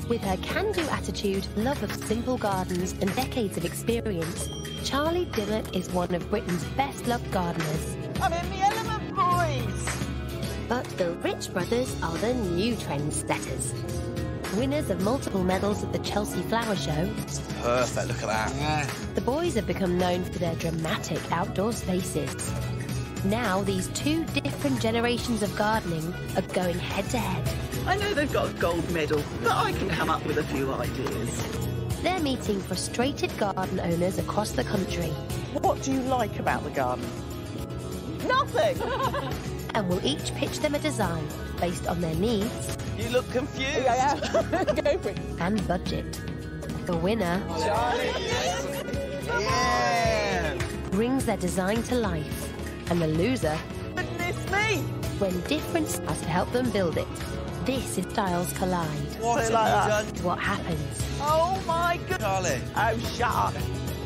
With her can-do attitude, love of simple gardens and decades of experience, Charlie Dimmock is one of Britain's best-loved gardeners. I'm in the element, boys! But the Rich brothers are the new trendsetters. Winners of multiple medals at the Chelsea Flower Show. It's perfect, look at that. Yeah. The boys have become known for their dramatic outdoor spaces. Now these two different generations of gardening are going head-to-head. I know they've got a gold medal, but I can come up with a few ideas. They're meeting frustrated garden owners across the country. What do you like about the garden? Nothing! And will each pitch them a design based on their needs. You look confused. Yeah, Go for it. And budget. The winner Charlie! Yeah! brings their design to life. And the loser, Goodness me! when different styles help them build it. This is styles collide. What have you done? What happens? Oh my God! Charlie. Oh, shut up.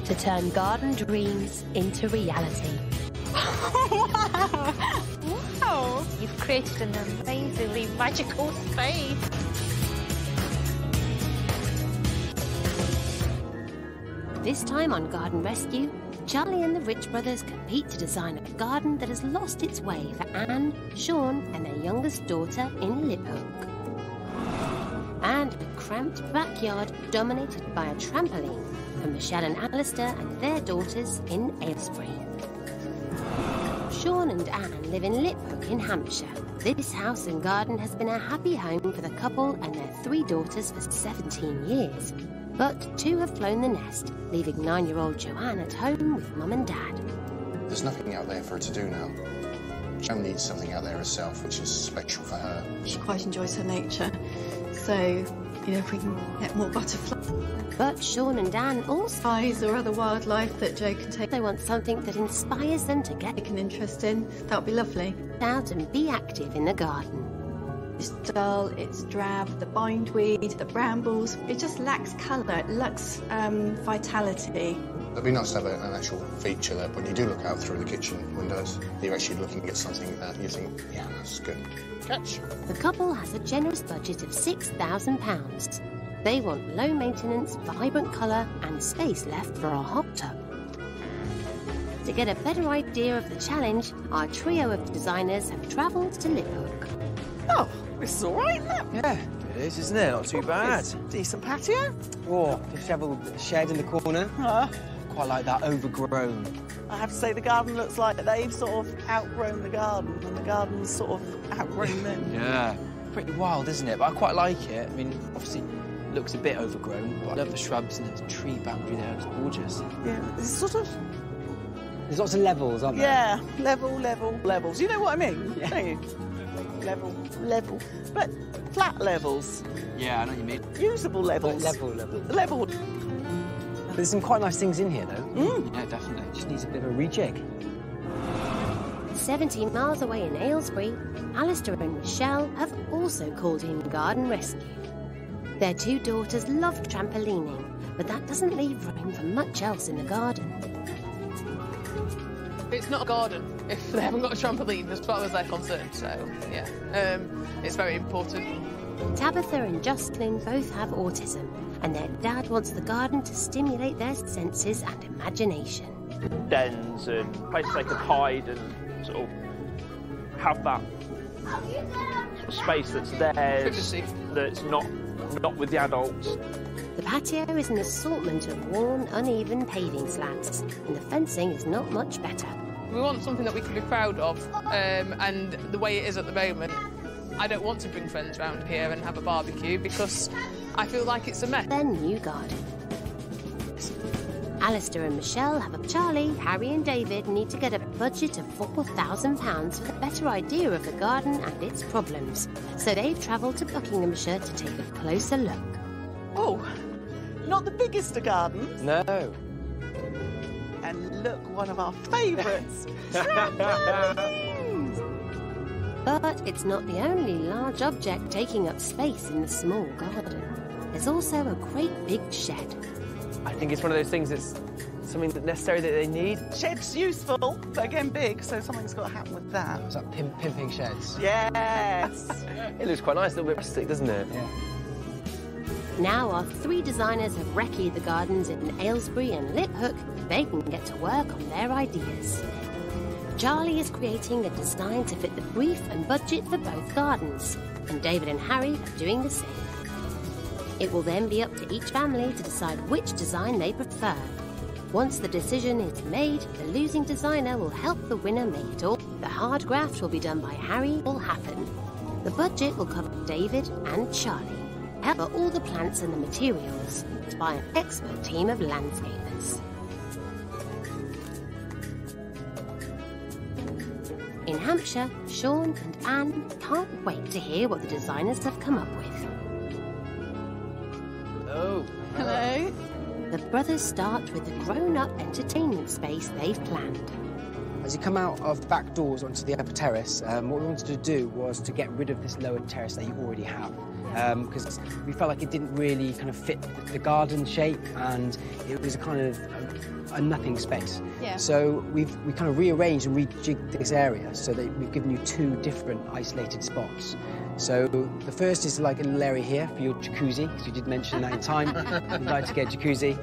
To turn garden dreams into reality. Wow! You've created an amazingly magical space. This time on Garden Rescue, Charlie and the Rich brothers compete to design a garden that has lost its way for Anne, Sean and their youngest daughter in Liphook. And a cramped backyard dominated by a trampoline for Michelle and Alistair and their daughters in Aylesbury. Sean and Anne live in Liphook in Hampshire. This house and garden has been a happy home for the couple and their 3 daughters for 17 years. But 2 have flown the nest, leaving 9-year-old Joanne at home with Mum and Dad. There's nothing out there for her to do now. Jo needs something out there herself, which is special for her. She quite enjoys her nature, so, you know, if we can get more butterflies. But Sean and Anne also Or other wildlife that Jo can take want something that inspires them to get an interest in, that would be lovely. out and be active in the garden. It's dull, it's drab, the bindweed, the brambles, it just lacks colour, it lacks vitality. It'd be nice to have an actual feature that when you do look out through the kitchen windows, you're actually looking at something that you think, yeah, that's good. Catch. The couple has a generous budget of £6,000. They want low maintenance, vibrant colour and space left for a hot tub. To get a better idea of the challenge, our trio of designers have travelled to Liphook. Oh, this is all right, isn't it? Yeah, it is, isn't it? Not too bad. Decent patio. Oh, just have a shed in the corner. Quite like that overgrown. I have to say the garden looks like they've sort of outgrown the garden and the garden's sort of outgrown them. Yeah. Pretty wild, isn't it? But I quite like it. I mean, obviously, it looks a bit overgrown, but I love the shrubs and the tree boundary there. It's gorgeous. Yeah, it's sort of... There's lots of levels, aren't there? Yeah, levels. You know what I mean? Yeah. Don't you? Level. But flat levels. Yeah, I know what you mean. Usable levels. Level. There's some quite nice things in here, though. Yeah, definitely. Just needs a bit of a rejig. 17 miles away in Aylesbury, Alistair and Michelle have also called in Garden Rescue. Their 2 daughters love trampolining, but that doesn't leave room for much else in the garden. It's not a garden if they haven't got a trampoline, as far as they're concerned, so, yeah. It's very important. Tabitha and Jocelyn both have autism, and their dad wants the garden to stimulate their senses and imagination. Dens and places they could hide and sort of have that sort of space that's theirs, that's not with the adults. The patio is an assortment of worn, uneven paving slabs, and the fencing is not much better. We want something that we can be proud of, and the way it is at the moment, I don't want to bring friends round here and have a barbecue because I feel like it's a mess. Their new garden. Alistair and Michelle have a Charlie, Harry and David need to get a budget of £4,000 for a better idea of the garden and its problems. So they've travelled to Buckinghamshire to take a closer look. Oh, not the biggest of gardens. No. And look, one of our favourites. Trampolines! But it's not the only large object taking up space in the small garden. There's also a great big shed. I think it's one of those things that's something that necessary that they need. Shed's useful, but again big, so something's got to happen with that. It's like pimping sheds. Yes! It looks quite nice, a little bit rustic, doesn't it? Yeah. Now our 3 designers have recce'd the gardens in Aylesbury and Liphook, they can get to work on their ideas. Charlie is creating a design to fit the brief and budget for both gardens, and David and Harry are doing the same. It will then be up to each family to decide which design they prefer. Once the decision is made, the losing designer will help the winner make it all. The hard graft will be done by Harry or Happen. The budget will cover David and Charlie. Help for all the plants and the materials by an expert team of landscapers. In Hampshire, Sean and Anne can't wait to hear what the designers have come up with. Hello. Hello. The brothers start with the grown-up entertainment space they've planned. As you come out of back doors onto the upper terrace, what we wanted to do was to get rid of this lower terrace that you already have. Because we felt like it didn't really kind of fit the garden shape, and it was a kind of a nothing space. Yeah. So we kind of rearranged and rejigged this area so that we've given you 2 different isolated spots. So the first is like a little area here for your jacuzzi, because you did mention that in time. You'd like to get a jacuzzi.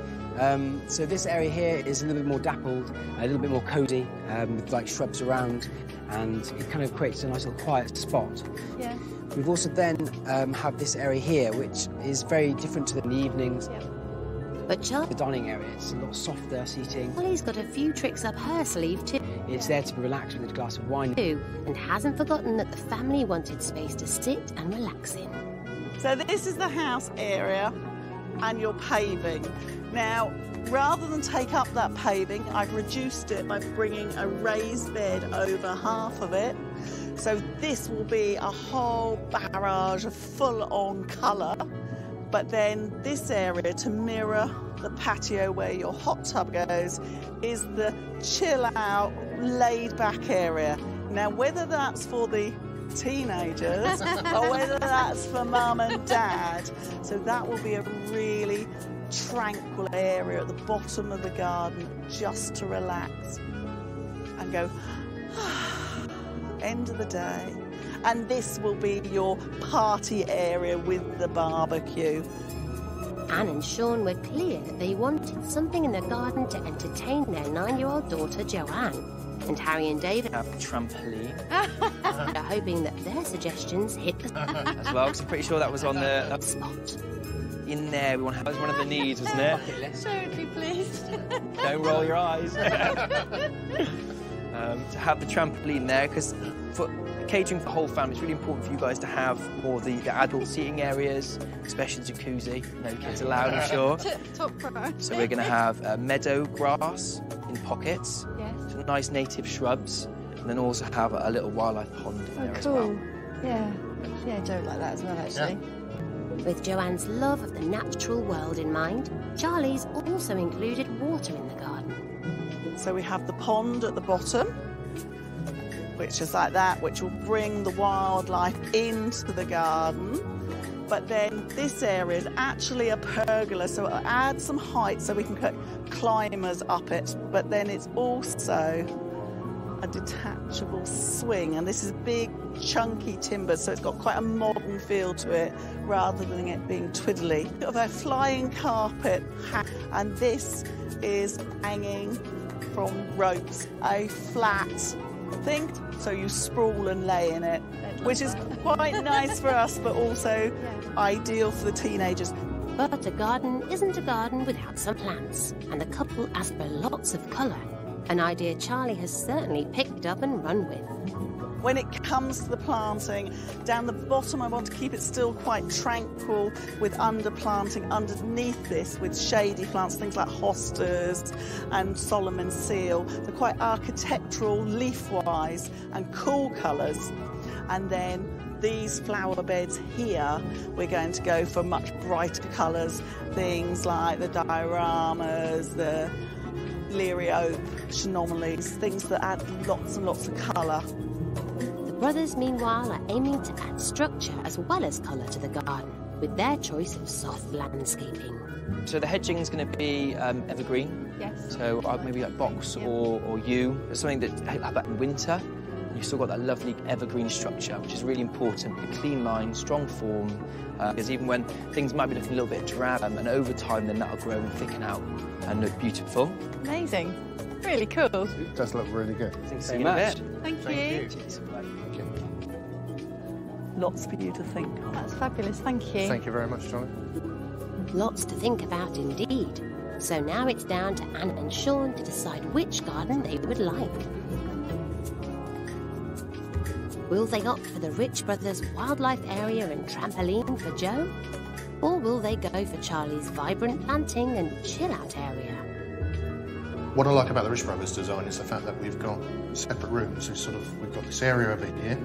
So this area here is a little bit more dappled, a little bit more cosy, with like shrubs around, and it kind of creates a nice little quiet spot. Yeah. We've also then have this area here, which is very different to the evenings. Yep. But Charlie, The dining area, it's a lot softer seating. Charlie's got a few tricks up her sleeve too. It's there to be relaxed with a glass of wine. And hasn't forgotten that the family wanted space to sit and relax in. So this is the house area and your paving. Now, rather than take up that paving, I've reduced it by bringing a raised bed over half of it. So this will be a whole barrage of full-on colour. But then this area, to mirror the patio where your hot tub goes, is the chill-out, laid-back area. Now, whether that's for the teenagers or whether that's for mum and dad, so that will be a really tranquil area at the bottom of the garden just to relax and go, end of the day. And this will be your party area with the barbecue. Anne and Sean were clear that they wanted something in the garden to entertain their 9-year-old daughter Joanne. And Harry and David Have a trampoline are hoping that their suggestions hit the as well, because I'm pretty sure that was on the spot. in there. We want to have, that was one of the needs, wasn't it? Totally pleased. Don't roll your eyes. To have the trampoline there, because for catering for the whole family, it's really important for you guys to have more of the adult seating areas, especially jacuzzi. No kids allowed, I'm sure. Top priority. So we're going to have meadow grass in pockets, Yes. some nice native shrubs, and then also have a little wildlife pond in there as well. Yeah. Yeah, Joe like that as well, actually. With Joanne's love of the natural world in mind, Charlie's also included water in the garden. So we have the pond at the bottom, which is like that, which will bring the wildlife into the garden. But then this area is actually a pergola, so it'll add some height so we can put climbers up it. But then it's also a detachable swing, and this is big, chunky timber, so it's got quite a modern feel to it, rather than it being twiddly. Of a flying carpet, and this is hanging from ropes, a flat thing, so you sprawl and lay in it, which is quite nice for us, but also ideal for the teenagers. But a garden isn't a garden without some plants, and the couple asked for lots of colour, an idea Charlie has certainly picked up and run with. When it comes to the planting, down the bottom I want to keep it still quite tranquil with underplanting underneath this with shady plants, things like hostas and Solomon seal. They're quite architectural leaf-wise and cool colours. And then these flower beds here, we're going to go for much brighter colours, things like the dioramas, the liriope, chenomelies, things that add lots and lots of colour. The brothers, meanwhile, are aiming to add structure as well as colour to the garden, with their choice of soft landscaping. So the hedging is going to be evergreen. Yes. So maybe like box or yew. It's something that have that in winter. You've still got that lovely evergreen structure, which is really important. A clean line, strong form, because even when things might be looking a little bit drab, and over time then that'll grow and thicken out and look beautiful. Amazing. Really cool. It does look really good. Thanks so much. Thank you. Lots for you to think of. That's fabulous. Thank you. Thank you very much, Charlie. Lots to think about indeed. So now it's down to Anne and Sean to decide which garden they would like. Will they opt for the Rich Brothers wildlife area and trampoline for Joe? Or will they go for Charlie's vibrant planting and chill-out area? What I like about the Rich Brothers design is the fact that we've got separate rooms. We've got this area over here.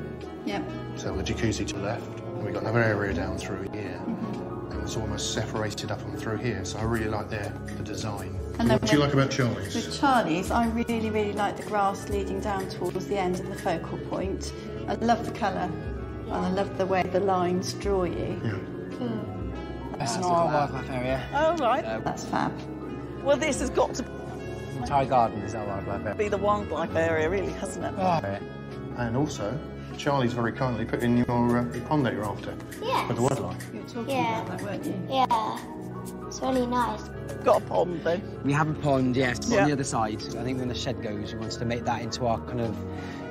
Yep. So the jacuzzi to the left, and we've got another area down through here. And it's almost separated up and through here. So I really like the design. And what do you like about Charlie's? With Charlie's, I really, really like the grass leading down towards the end and the focal point. I love the colour, and I love the way the lines draw you. Yeah. That's not our wildlife area. Oh, right. That's fab. Well, this has got to The entire garden is our wildlife area. be the wildlife area, really, hasn't it? And also, Charlie's very kindly put in your pond that you're after. Yes. For the wildlife. You were talking about that, weren't you? Yeah. It's really nice. Got a pond, though. We have a pond, yes, Yeah. on the other side. I think when the shed goes, we want to make that into our kind of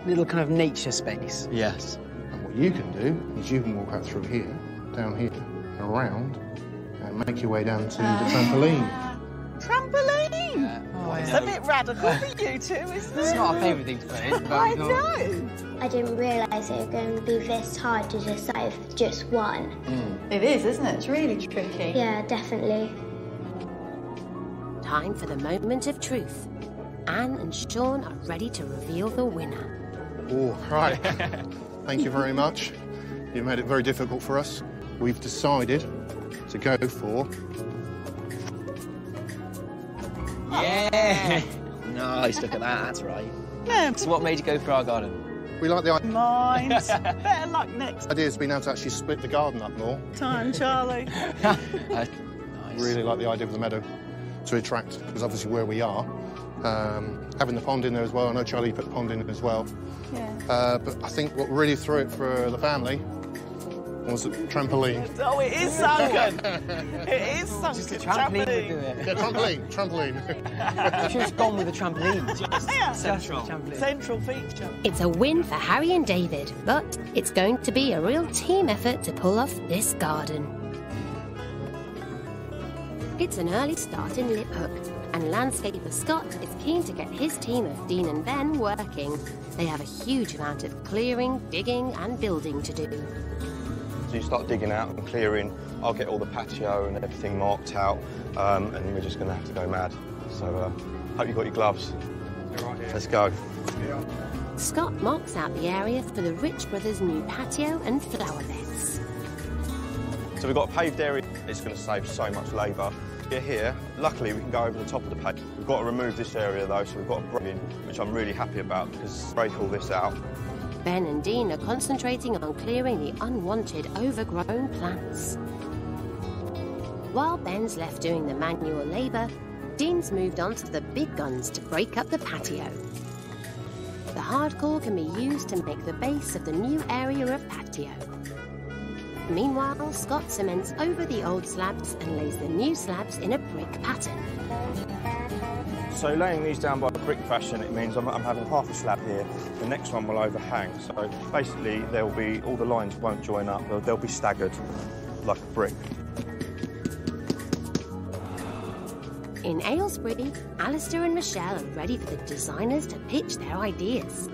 little kind of nature space. Yes. And what you can do is you can walk out through here, down here, and around, and make your way down to the trampoline. Trampoline! It's a bit radical for you two, isn't it? It's not our favourite thing to play, but I know. I didn't realise it was going to be this hard to decide just one. It is, isn't it? It's really tricky. Yeah, definitely. Time for the moment of truth. Anne and Sean are ready to reveal the winner. Oh, right. Thank you very much. You made it very difficult for us. We've decided to go for... Yeah! Nice, look at that, that's right. Yeah. So what made you go for our garden? We like the Mind. Better luck next idea has been able to actually split the garden up more. time, Charlie. Nice. Really like the idea of the meadow to attract, because obviously where we are, having the pond in there as well. I know Charlie put the pond in as well. Yeah. But I think what really threw it for the family was the trampoline. Oh, it is sunken. It is sunken. just a trampoline would do it. Yeah, trampoline. I should have gone with the trampoline. Yeah. Central. Trampoline. Central feature. It's a win for Harry and David, but it's going to be a real team effort to pull off this garden. It's an early start in Liphook, and landscaper Scott is keen to get his team of Dean and Ben working. They have a huge amount of clearing, digging and building to do. So you start digging out and clearing, I'll get all the patio and everything marked out, and then we're just going to have to go mad. So hope you've got your gloves. Let's go. Scott marks out the area for the Rich Brothers' new patio and flower beds. So we've got a paved area. It's going to save so much labour. Here, luckily we can go over the top of the paved. We've got to remove this area though, so we've got a break in, which I'm really happy about because break all this out. Ben and Dean are concentrating on clearing the unwanted, overgrown plants. While Ben's left doing the manual labour, Dean's moved on to the big guns to break up the patio. The hardcore can be used to make the base of the new area of patio. Meanwhile, Scott cements over the old slabs and lays the new slabs in a brick pattern. So laying these down by brick fashion, it means I'm having half a slab here, the next one will overhang. So basically there'll be, all the lines won't join up, they'll be staggered like a brick. In Aylesbury, Alistair and Michelle are ready for the designers to pitch their ideas.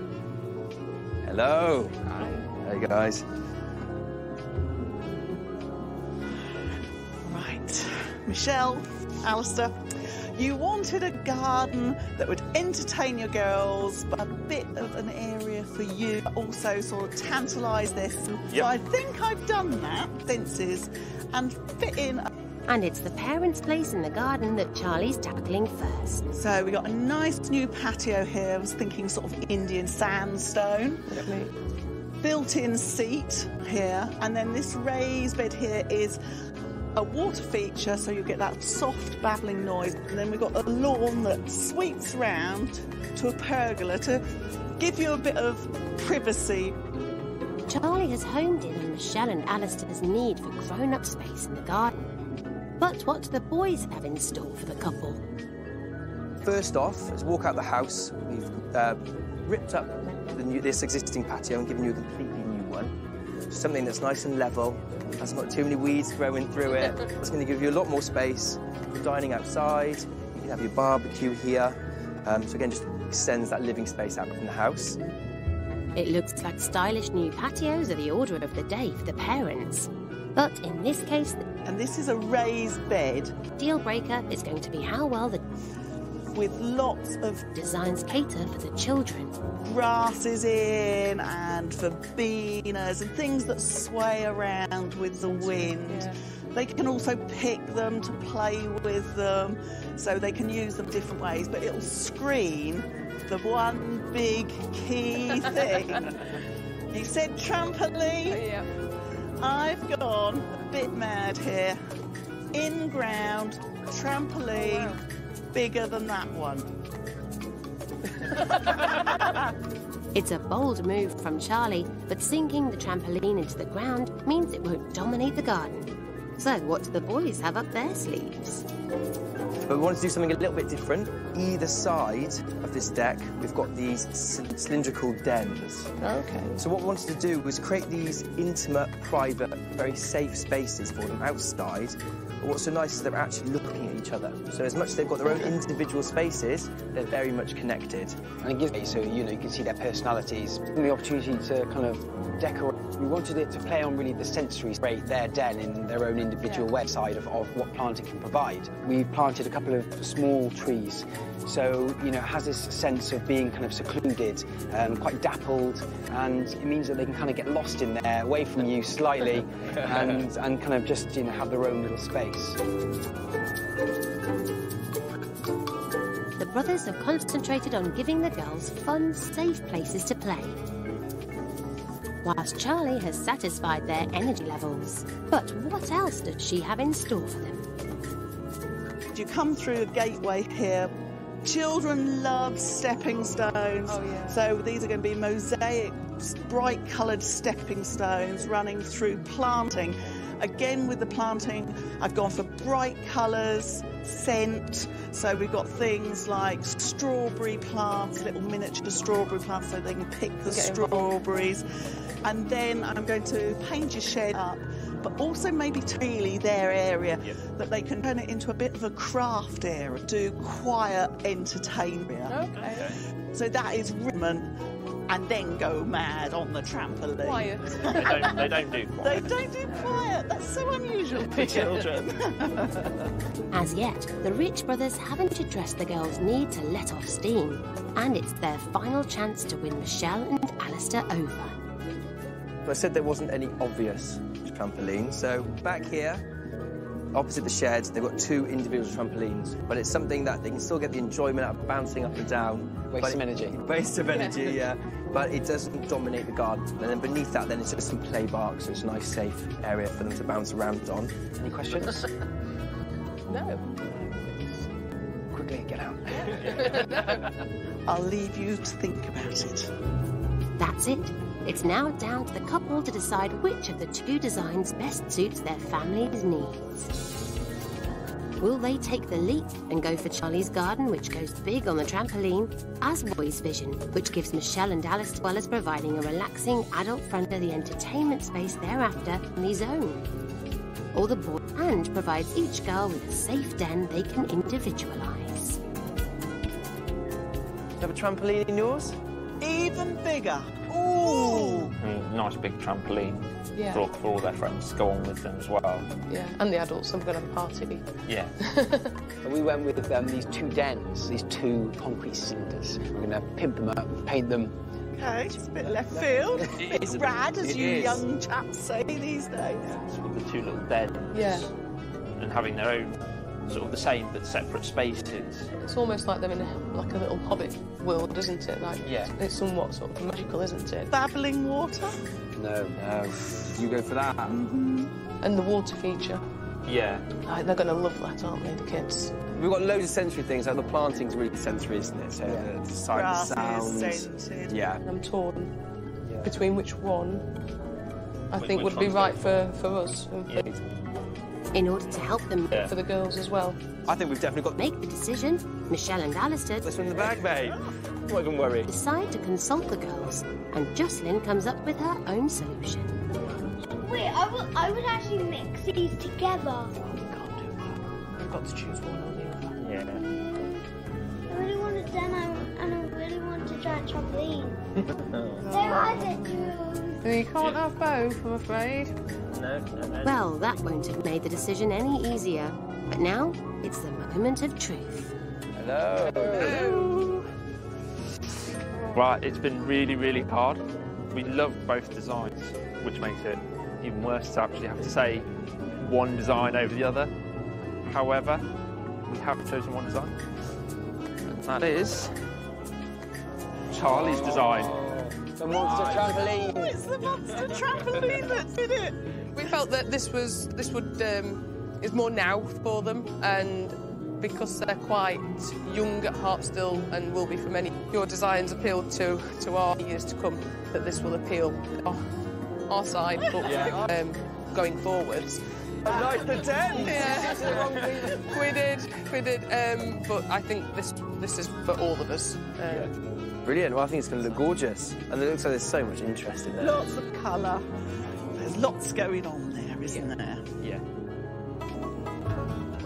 Hello. Hi. Hey guys. Right. Michelle, Alistair, you wanted a garden that would entertain your girls, but a bit of an area for you, but also sort of tantalise this. Yep. So I think I've done that, fences, and fit in. And it's the parents' place in the garden that Charlie's tackling first. So we got a nice new patio here. I was thinking sort of Indian sandstone. Built-in seat here, and then this raised bed here is a water feature, so you get that soft babbling noise. And then we've got a lawn that sweeps round to a pergola to give you a bit of privacy. Charlie has homed in on Michelle and Alistair's need for grown-up space in the garden. But what do the boys have in store for the couple? First off, let's walk out the house. We've ripped up this existing patio and given you a completely new one. Something that's nice and level, hasn't got too many weeds growing through it. It's going to give you a lot more space. You're dining outside, you can have your barbecue here. So again, just extends that living space out from the house. It looks like stylish new patios are the order of the day for the parents. But in this case... And this is a raised bed. Deal breaker is going to be how well the... With lots of designs cater for the children. Grasses in and for beaners and things that sway around with the wind. Yeah. They can also pick them to play with them, so they can use them different ways, but it'll screen the one big key thing. You said trampoline? Yeah. I've gone a bit mad here. In-ground trampoline. Oh, wow. Bigger than that one. It's a bold move from Charlie, but sinking the trampoline into the ground means it won't dominate the garden. So what do the boys have up their sleeves? But we wanted to do something a little bit different. Either side of this deck, we've got these cylindrical dens. Okay. So what we wanted to do was create these intimate, private, very safe spaces for them outside. But what's so nice is they're actually looking at each other. So as much as they've got their own individual spaces, they're very much connected. And it gives me, so, you know, you can see their personalities. And the opportunity to kind of decorate. We wanted it to play on really the sensory, create their den in their own individual way side of what planting can provide. We planted a couple of small trees, so, you know, it has this sense of being kind of secluded, quite dappled, and it means that they can kind of get lost in there, away from you slightly, and kind of just, you know, have their own little space. The brothers have concentrated on giving the girls fun, safe places to play, whilst Charlie has satisfied their energy levels. But what else does she have in store for them? You come through a gateway here. Children love stepping stones. Oh, yeah. So these are going to be mosaic, bright coloured stepping stones running through planting. Again, with the planting, I've gone for bright colours, scent. So we've got things like strawberry plants, little miniature strawberry plants, so they can pick the strawberries. And then I'm going to paint your shed up, but also maybe really their area, that they can turn it into a bit of a craft area, do quiet entertainment. Okay. So that is ribbon. And then go mad on the trampoline. Quiet. They don't do quiet. They don't do quiet. That's so unusual for children. As yet, the Rich brothers haven't addressed the girls' need to let off steam, and it's their final chance to win Michelle and Alistair over. I said there wasn't any obvious trampolines, so back here, opposite the shed, they've got two individual trampolines, but it's something that they can still get the enjoyment out of bouncing up and down. Waste of energy. Waste of energy, yeah. But it doesn't dominate the garden. And then beneath that, then it's just some play bark, so it's a nice, safe area for them to bounce around on. Any questions? No. Quickly, get out. I'll leave you to think about it. That's it. It's now down to the couple to decide which of the two designs best suits their family's needs. Will they take the leap and go for Charlie's garden, which goes big on the trampoline, as Boy's vision, which gives Michelle and Alice, as well as providing a relaxing adult front of the entertainment space thereafter on his own? Or the boy, and provides each girl with a safe den they can individualise. You have a trampoline in yours? Even bigger. Ooh! Nice big trampoline Yeah. for all their friends to go on with them as well. Yeah, and the adults, I'm going to have a party. Yeah. And we went with these two dens, these two concrete cylinders. We're going to pimp them up, paint them. Okay, it's a bit left field. It is Bit rad, as you is. young chaps say these days. Sort of the two little dens. Yeah. And having their own, sort of the same but separate spaces. It's almost like them in like a little hobbit world, isn't it? Like, Yeah. It's somewhat sort of magical, isn't it? Babbling water. No. You go for that. And the water feature. Yeah. Like, they're going to love that, aren't they, the kids? We've got loads of sensory things, like the planting's really sensory, isn't it? So the sight, Grass sounds. is scented. Yeah. I'm torn between which one I think would be right for us. In order to help them For the girls as well. I think we've definitely got... make the decision, Michelle and Alistair This one in the bag, babe. Don't even worry. decide to consult the girls, and Jocelyn comes up with her own solution. Wait, I would actually mix these together. We've got to choose one or the other. Yeah. I really want to den and I really want to try trampoline. They're hard to choose. You can't have both, I'm afraid. No. Well, that won't have made the decision any easier. But now, it's the moment of truth. Hello. Right, it's been really, really hard. We love both designs, which makes it even worse to actually have to say one design over the other. However, we have chosen one design. And that is Charlie's design. The monster trampoline. Oh, it's the monster trampoline that did it. We felt that this would is more now for them, and because they're quite young at heart still and will be for many, your designs appealed to our years to come, that this will appeal our side, but going forwards. Nice to den. Yeah, we did. But I think this is for all of us. Brilliant. Well, I think it's going to look gorgeous. And it looks like there's so much interest in there. Lots of colour. There's lots going on there, isn't there? Yeah.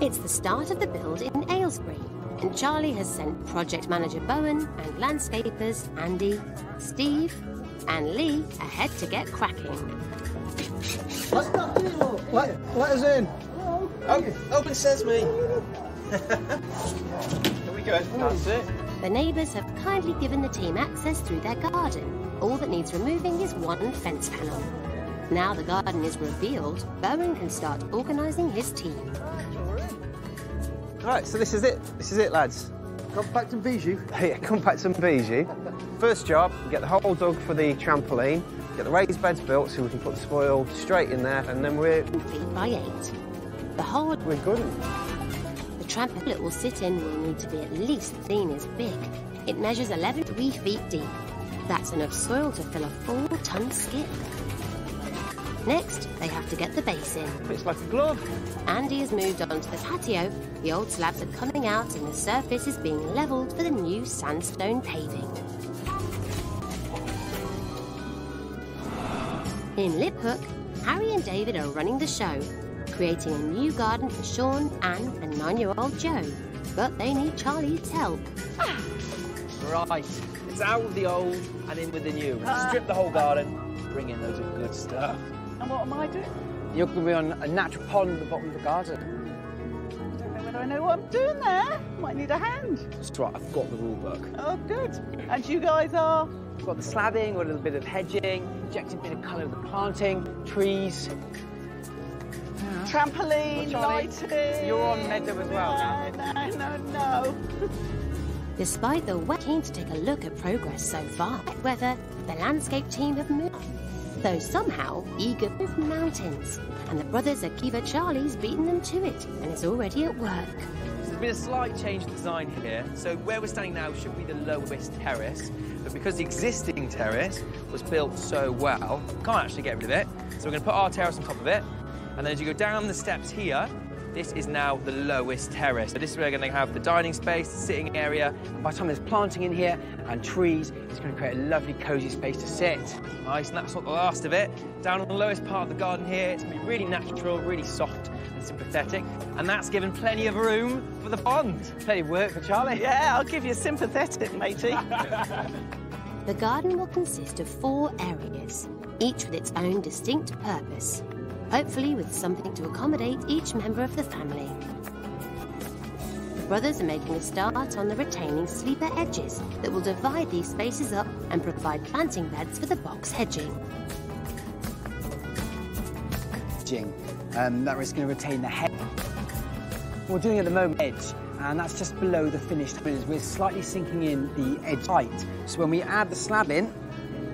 It's the start of the build in Aylesbury, and Charlie has sent project manager Bowen and landscapers Andy, Steve, and Lee ahead to get cracking. Let us in. Open sesame. Here we go. That's it. The neighbours have kindly given the team access through their garden. All that needs removing is one fence panel. Now the garden is revealed, Bowen can start organising his team. Right, so this is it. This is it, lads. Compact and bijou. Yeah, compact and bijou. First job, get the hole dug for the trampoline, get the raised beds built so we can put the spoil straight in there, and then we're... 2 feet by 8. The hole We're good. the trampoline it will sit in will need to be at least seen as big. It measures 3 feet deep. That's enough soil to fill a 4-ton skip. Next, they have to get the base in. It's like a glove. Andy has moved on to the patio. The old slabs are coming out and the surface is being levelled for the new sandstone paving. In Liphook, Harry and David are running the show, creating a new garden for Sean, Anne and 9-year-old Joe. But they need Charlie's help. Right. It's out with the old and in with the new. Strip the whole garden, bring in loads of good stuff. And what am I doing? You're going to be on a natural pond at the bottom of the garden. I don't know whether I know what I'm doing there. Might need a hand. That's right, I've got the rule book. Oh, good. And you guys are? We've got the slabbing, got a little bit of hedging, injected a bit of colour with the planting, trees. Trampoline, Charlie, lighting. you're on meadow as well now. No. Despite the weather, keen to take a look at progress so far, whether the landscape team have moved, though somehow eager with mountains, and the brothers Akiva Charlie's beaten them to it and is already at work. There's been a slight change in design here. So where we're standing now should be the lowest terrace, but because the existing terrace was built so well, we can't actually get rid of it. So we're going to put our terrace on top of it, and then as you go down the steps here, this is now the lowest terrace. So this is where we're going to have the dining space, the sitting area. And by the time there's planting in here and trees, it's going to create a lovely cosy space to sit. Nice, and that's not the last of it. Down on the lowest part of the garden here, it's going to be really natural, really soft and sympathetic. And that's given plenty of room for the pond. Plenty of work for Charlie. Yeah, I'll give you sympathetic, matey. The garden will consist of 4 areas, each with its own distinct purpose, hopefully with something to accommodate each member of the family. The brothers are making a start on the retaining sleeper edges that will divide these spaces up and provide planting beds for the box hedging. That is going to retain the head. We're doing at the moment edge, and that's just below the finished. We're slightly sinking in the edge height, so when we add the slab in,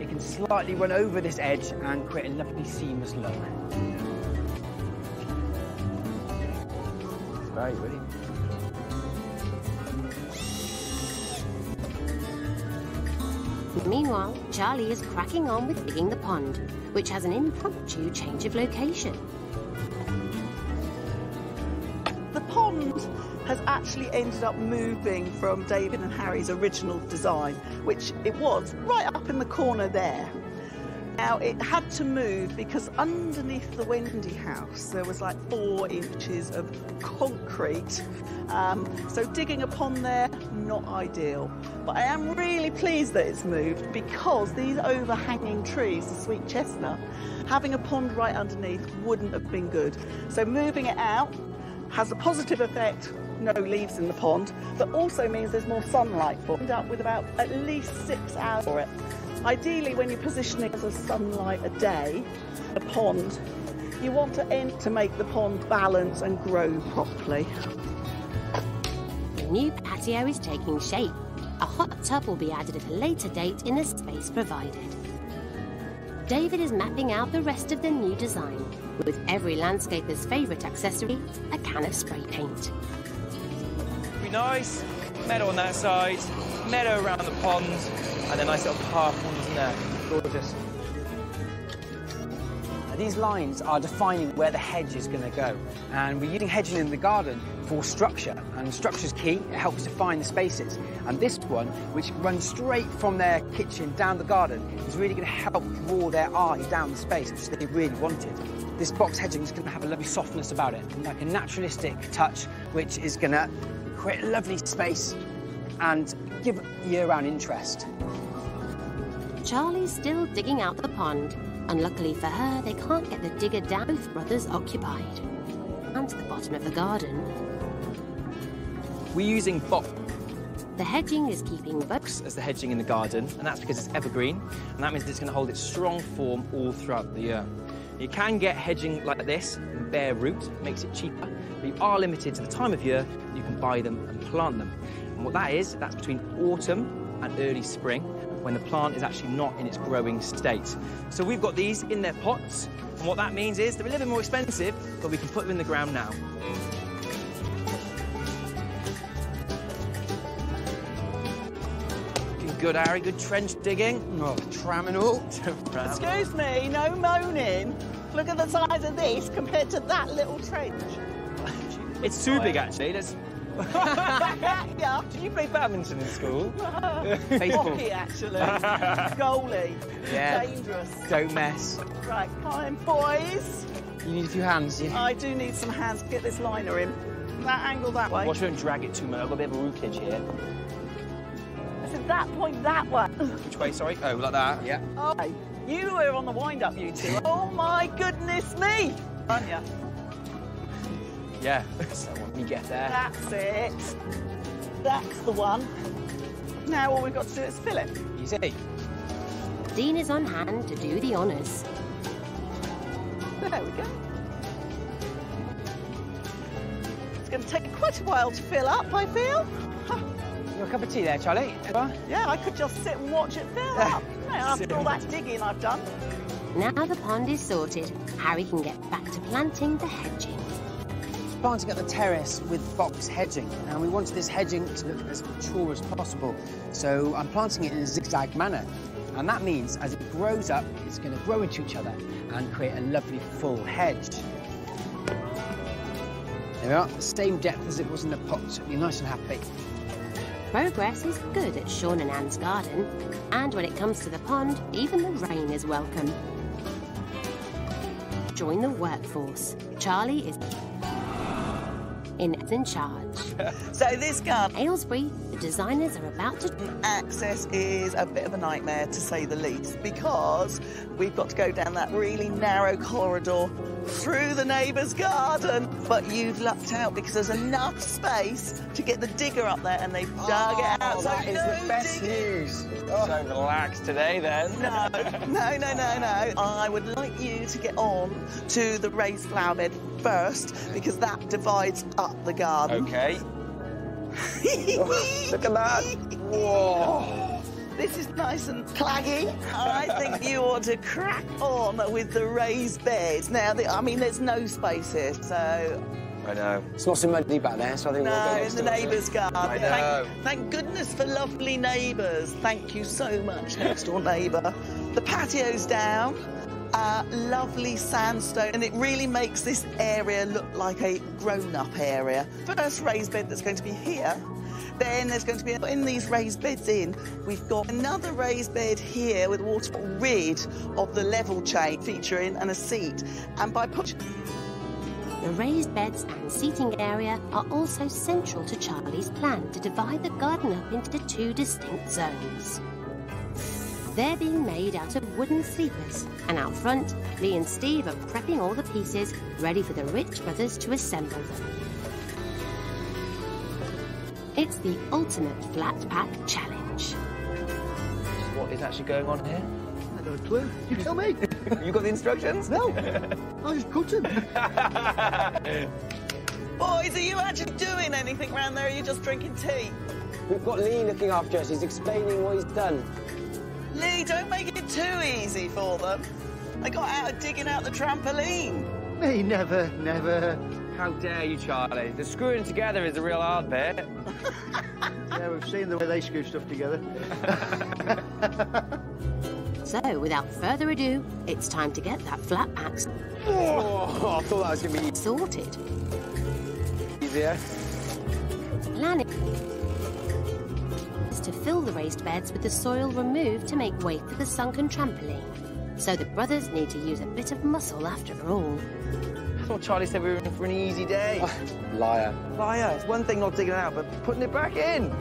it can slightly run over this edge and create a lovely seamless look. Very really. Meanwhile, Charlie is cracking on with digging the pond, which has an impromptu change of location. The pond has actually ended up moving from David and Harry's original design, which it was right up in the corner there. Now, it had to move because underneath the Wendy house, there was like 4 inches of concrete. So digging a pond there, not ideal. But I am really pleased that it's moved because these overhanging trees, the sweet chestnut, having a pond right underneath wouldn't have been good. So moving it out has a positive effect, no leaves in the pond, but also means there's more sunlight for it. End up with about at least 6 hours for it. Ideally, when you're positioning as a sunlight a day, a pond, you want to end to make the pond balance and grow properly. The new patio is taking shape. A hot tub will be added at a later date in the space provided. David is mapping out the rest of the new design, with every landscaper's favourite accessory, a can of spray paint. Be nice, meadow on that side, meadow around the pond, and a nice little path ones in there. Gorgeous. These lines are defining where the hedge is going to go, and we're using hedging in the garden for structure, and structure's key. It helps define the spaces, and this one, which runs straight from their kitchen down the garden, is really going to help draw their eye down the space, which they really wanted. This box hedging is going to have a lovely softness about it, like a naturalistic touch, which is going to create a lovely space and give year-round interest. Charlie's still digging out the pond. Unluckily for her, they can't get the digger down. Both brothers occupied. And to the bottom of the garden. We're using box The hedging is keeping both as the hedging in the garden, and that's because it's evergreen, and that means it's going to hold its strong form all throughout the year. You can get hedging like this in bare root, makes it cheaper, but you are limited to the time of year you can buy them and plant them. And what that is, that's between autumn and early spring, when the plant is actually not in its growing state. So we've got these in their pots, and what that means is they're a little bit more expensive, but we can put them in the ground now. Good, Harry, good trench digging. Oh, traminal. Excuse me, no moaning. Look at the size of this compared to that little trench. It's too big, actually. There's... Yeah. Did you play badminton in school? Hockey, actually. Goalie. Yeah. Dangerous. Don't mess. Right, come on, boys. You need a few hands, yeah? I do need some hands to get this liner in. That angle that way. Watch, don't drag it too much. I've got a bit of a roofage here. I said that point that way. Which way, sorry? Oh, like that? Yeah. Oh, you were on the wind-up, you two. Oh, my goodness me. Aren't you? Yeah. So when we get there. That's it. That's the one. Now all we've got to do is fill it. Easy. Dean is on hand to do the honours. There we go. It's going to take quite a while to fill up, I feel. You want a cup of tea there, Charlie? Yeah, I could just sit and watch it fill up. After all that digging I've done. Now the pond is sorted, Harry can get back to planting the hedging. Planting up the terrace with box hedging, and we wanted this hedging to look as mature as possible. So I'm planting it in a zigzag manner, and that means as it grows up, it's going to grow into each other and create a lovely full hedge. There we are, the same depth as it was in the pot, so it'll be nice and happy. Progress is good at Sean and Anne's garden, and when it comes to the pond, even the rain is welcome. Join the workforce. Charlie is in charge. So this garden, Aylesbury, the designers are about to... Access is a bit of a nightmare, to say the least, because we've got to go down that really narrow corridor through the neighbour's garden. But you've lucked out because there's enough space to get the digger up there, and they've dug it out. That is the best news. So relaxed today, then. No. I would like you to get on to the raised flower bed first, because that divides up the garden. Okay. Look at that. Whoa. This is nice and claggy. I think you ought to crack on with the raised beds. Now, I mean, there's no space here, so I know. It's not so muddy back there, so I think we'll go No, next in the door. neighbour's garden. I know. Thank goodness for lovely neighbours. Thank you so much, next door neighbour. The patio's down. Lovely sandstone, and it really makes this area look like a grown-up area. First raised bed that's going to be here. Then there's going to be, in these raised beds we've got another raised bed here with water rid of the level chain featuring and a seat. And by pushing... The raised beds and seating area are also central to Charlie's plan to divide the garden up into 2 distinct zones. They're being made out of wooden sleepers, and out front, Lee and Steve are prepping all the pieces, ready for the Rich brothers to assemble them. It's the ultimate flat pack challenge. What is actually going on here? I don't have a clue. You tell me. You got the instructions? No. I just cut them. Boys, are you actually doing anything round there, or are you just drinking tea? We've got Lee looking after us. He's explaining what he's done. Lee, don't make it too easy for them. They got out of digging out the trampoline. Me, never, never. How dare you, Charlie? The screwing together is the real hard bit. Yeah, we've seen the way they screw stuff together. So, without further ado, it's time to get that flat pack Oh, I thought that was going to be sorted. easier. Plan is to fill the raised beds with the soil removed to make way for the sunken trampoline. So the brothers need to use a bit of muscle after all. I thought Charlie said we were in for an easy day. Liar. Liar. It's one thing not digging it out, but putting it back in.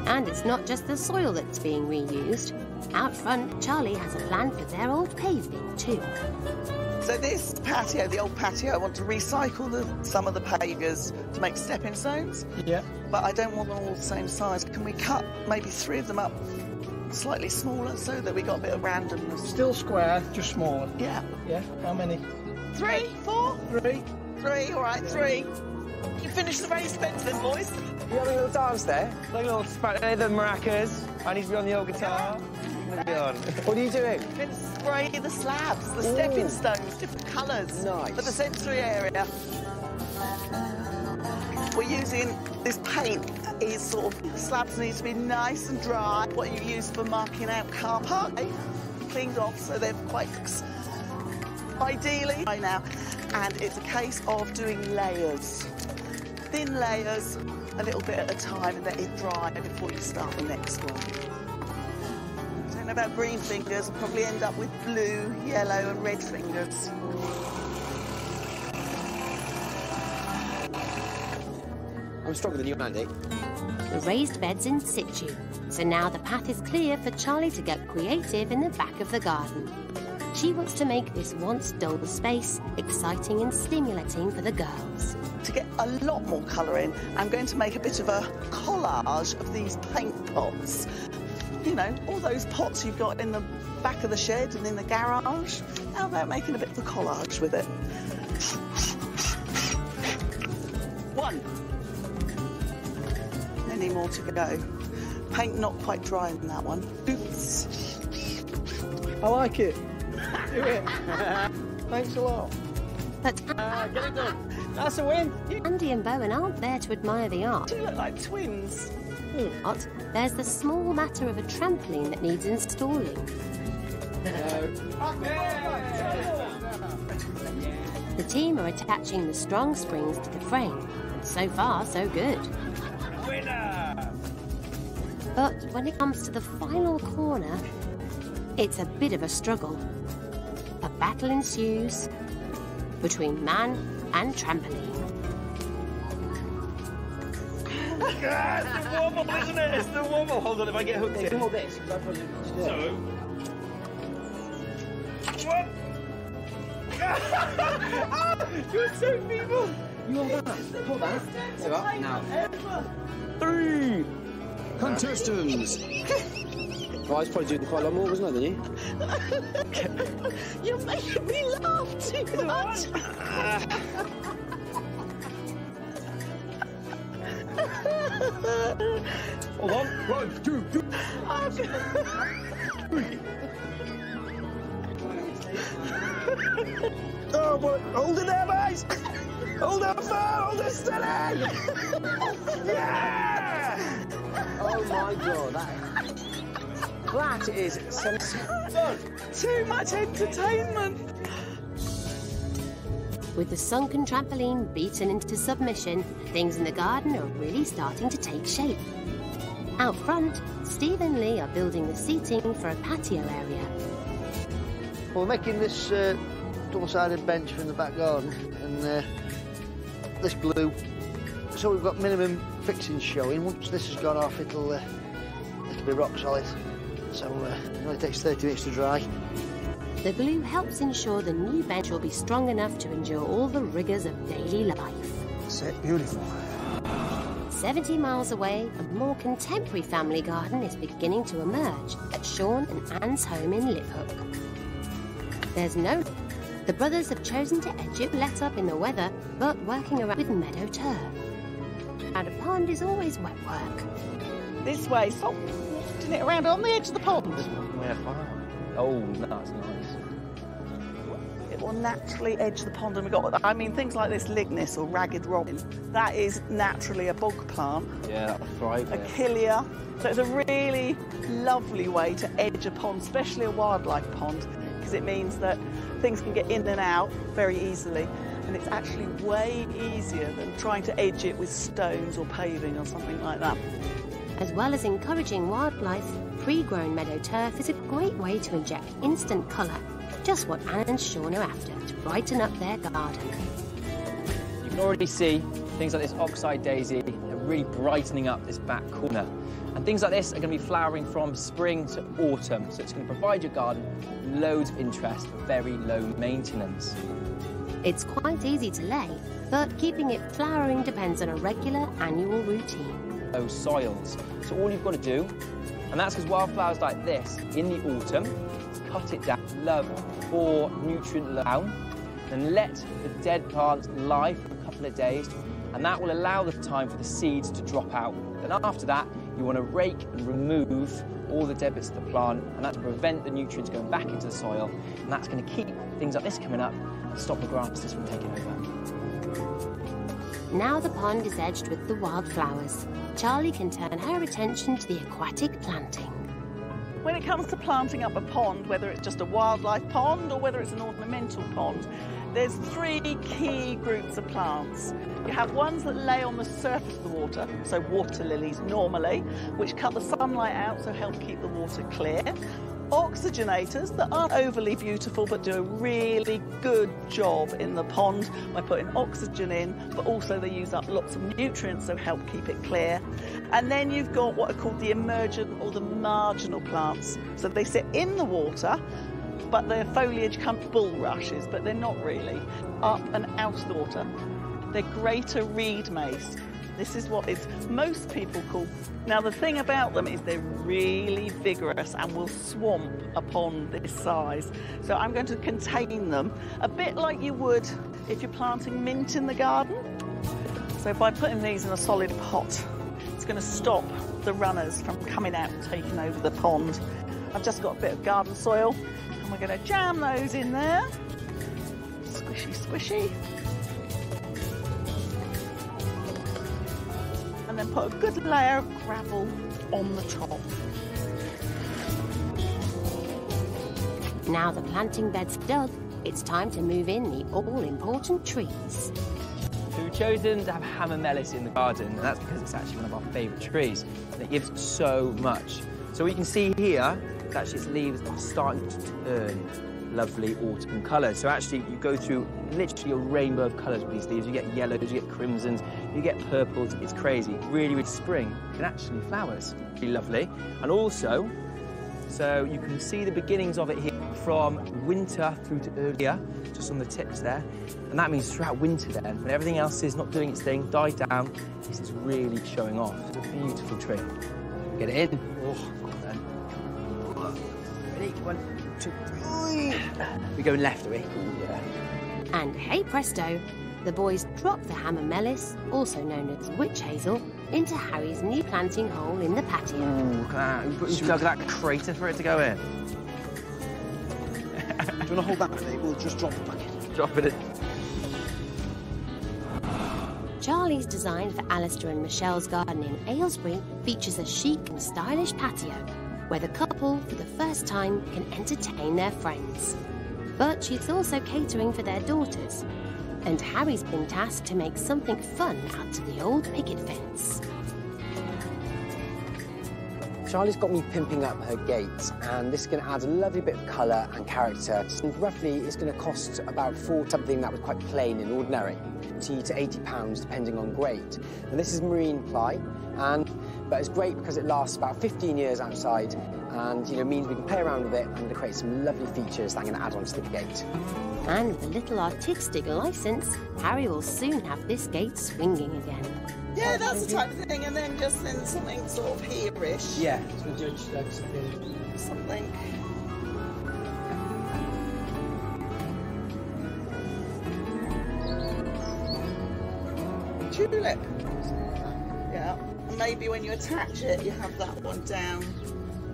And it's not just the soil that's being reused. Out front, Charlie has a plan for their old paving too. So this patio, the old patio, I want to recycle some of the pavers to make stepping stones. Yeah. But I don't want them all the same size. Can we cut maybe 3 of them up slightly smaller so that we got a bit of randomness? Still square, just smaller. Yeah. Yeah. How many? 3, 4? 3. 3, all right, 3. You finished the raised beds then, boys? You having a little dance there? Like a little the maracas. I need to be on the old guitar. Let me on. What are you doing? We're going to spray the slabs, the stepping stones, different colours. Nice. For the sensory area. We're using this paint is sort of, the slabs need to be nice and dry. What you use for marking out car park, cleaned off so they're quite ideally right now. And it's a case of doing layers. Thin layers, a little bit at a time, and let it dry before you start the next one. Don't know about green fingers, I'll probably end up with blue, yellow and red fingers. I'm stronger than you, Andy. The raised bed's in situ, so now the path is clear for Charlie to get creative in the back of the garden. She wants to make this once dull space exciting and stimulating for the girls. To get a lot more colour in, I'm going to make a bit of a collage of these paint pots. You know, all those pots you've got in the back of the shed and in the garage. How about making a bit of a collage with it? 1. Any more to go? Paint not quite dry in that one. Oops. I like it. Do it. Thanks a lot. But Get it done. That's a win. Andy and Bowen aren't there to admire the art. You look like twins. What? There's the small matter of a trampoline that needs installing. The team are attaching the strong springs to the frame. So far, so good. Winner! But when it comes to the final corner, it's a bit of a struggle. A battle ensues between man and trampoline. It's the wobble, isn't it? It's the wobble. Hold on, if I get hooked in. Hold this. So... What? You're so feeble. You hold that. Hold that. So up now. 3. Contestants. Well, I was probably doing quite a lot more, wasn't I, than you? You're making me laugh too much. Hold on. 1, 2, 3. Oh, boy. Hold it there, boys. Hold it firm, hold it steady! Yeah! Oh my God, that is sensational. Too much entertainment. With the sunken trampoline beaten into submission, things in the garden are really starting to take shape. Out front, Steve and Lee are building the seating for a patio area. Well, we're making this double-sided bench from the back garden, and this glue. So we've got minimum fixings showing. Once this has gone off, it'll be rock solid. So it only takes 30 minutes to dry. The glue helps ensure the new bench will be strong enough to endure all the rigours of daily life. That's it, beautiful. 70 miles away, a more contemporary family garden is beginning to emerge at Sean and Anne's home in Liphook. The brothers have chosen to edge it let up in the weather, but working around with meadow turf. And a pond is always wet work. This way, stop wafting it around on the edge of the pond. Oh, that's nice. It will naturally edge the pond, and we've got, I mean, things like this Lignus or ragged robin, that is naturally a bog plant. Yeah, that'll thrive. Achillea. So it's a really lovely way to edge a pond, especially a wildlife pond, because it means that things can get in and out very easily, and it's actually way easier than trying to edge it with stones or paving or something like that. As well as encouraging wildlife, pre-grown meadow turf is a great way to inject instant colour, just what Anne and Sean are after to brighten up their garden. You can already see things like this oxeye daisy are really brightening up this back corner. And things like this are going to be flowering from spring to autumn, so it's going to provide your garden loads of interest for very low maintenance. It's quite easy to lay, but keeping it flowering depends on a regular annual routine. Those soils. So all you've got to do, and that's because wildflowers like this in the autumn, cut it down, love for nutrient down, and let the dead plants lie for a couple of days, and that will allow the time for the seeds to drop out. Then after that, you want to rake and remove all the dead bits of the plant, and that's to prevent the nutrients going back into the soil, and that's going to keep things like this coming up and stop the grasses from taking over. Now the pond is edged with the wildflowers. Charlie can turn her attention to the aquatic planting. When it comes to planting up a pond, whether it's just a wildlife pond or whether it's an ornamental pond, there's three key groups of plants. You have ones that lay on the surface of the water, so water lilies normally, which cut the sunlight out, so help keep the water clear. Oxygenators that aren't overly beautiful but do a really good job in the pond by putting oxygen in, but also they use up lots of nutrients, so help keep it clear. And then you've got what are called the emergent or the marginal plants. So they sit in the water, but their foliage comes bulrushes, but they're not really, up and out of the water. They're greater reed mace. This is what is most people call. Now the thing about them is they're really vigorous and will swamp a pond this size. So I'm going to contain them a bit like you would if you're planting mint in the garden. So by putting these in a solid pot, it's going to stop the runners from coming out and taking over the pond. I've just got a bit of garden soil and we're going to jam those in there. Squishy, squishy. And then put a good layer of gravel on the top. Now the planting bed's dug, it's time to move in the all-important trees. So we've chosen to have hamamelis in the garden, and that's because it's actually one of our favourite trees, and it gives so much. So what you can see here is actually its leaves are starting to turn lovely autumn colours. So actually you go through literally a rainbow of colours with these leaves. You get yellows, you get crimsons, you get purples. It's crazy. Really, with spring, it actually flowers. Really lovely. And also, so you can see the beginnings of it here from winter through to earlier, just on the tips there. And that means throughout winter then, when everything else is not doing its thing, died down, this is really showing off. It's a beautiful tree. Get it in. Oh, then. Ready? 1, 2, 3. We're going left, are we? Yeah. And hey presto, the boys drop the hamamelis, also known as witch hazel, into Harry's new planting hole in the patio. Ooh, look at that. We've dug that crater for it to go in. Do you want to hold that, Pete? We'll just drop it back in. Drop it in. Charlie's design for Alistair and Michelle's garden in Aylesbury features a chic and stylish patio where the couple, for the first time, can entertain their friends. But she's also catering for their daughters, and Harry's been tasked to make something fun out to the old picket fence. Charlie's got me pimping up her gate, and this is going to add a lovely bit of colour and character. And roughly, it's going to cost about for something that was quite plain and ordinary, £20 to £80 depending on grade. And this is marine ply, but it's great because it lasts about 15 years outside, and means we can play around with it and create some lovely features that I'm going to add onto the gate. And with a little artistic licence, Harry will soon have this gate swinging again. Yeah, that's the type of thing, and then just in something sort of here-ish. Yeah, so just like something. Tulip. Yeah, and maybe when you attach it, you have that one down.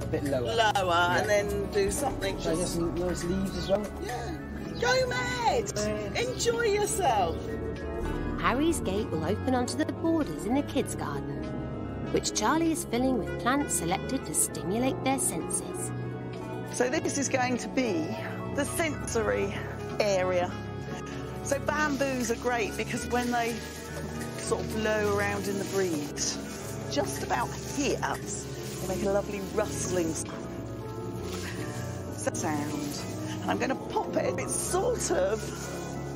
A bit lower. Yeah. And then do something. Should I get some nice leaves as well? Yeah. Go mad! Enjoy yourself. Harry's gate will open onto the borders in the kids' garden, which Charlie is filling with plants selected to stimulate their senses. So this is going to be the sensory area. So bamboos are great because when they sort of blow around in the breeze, just about here, they make a lovely rustling sound. And I'm going to pop it. It sort of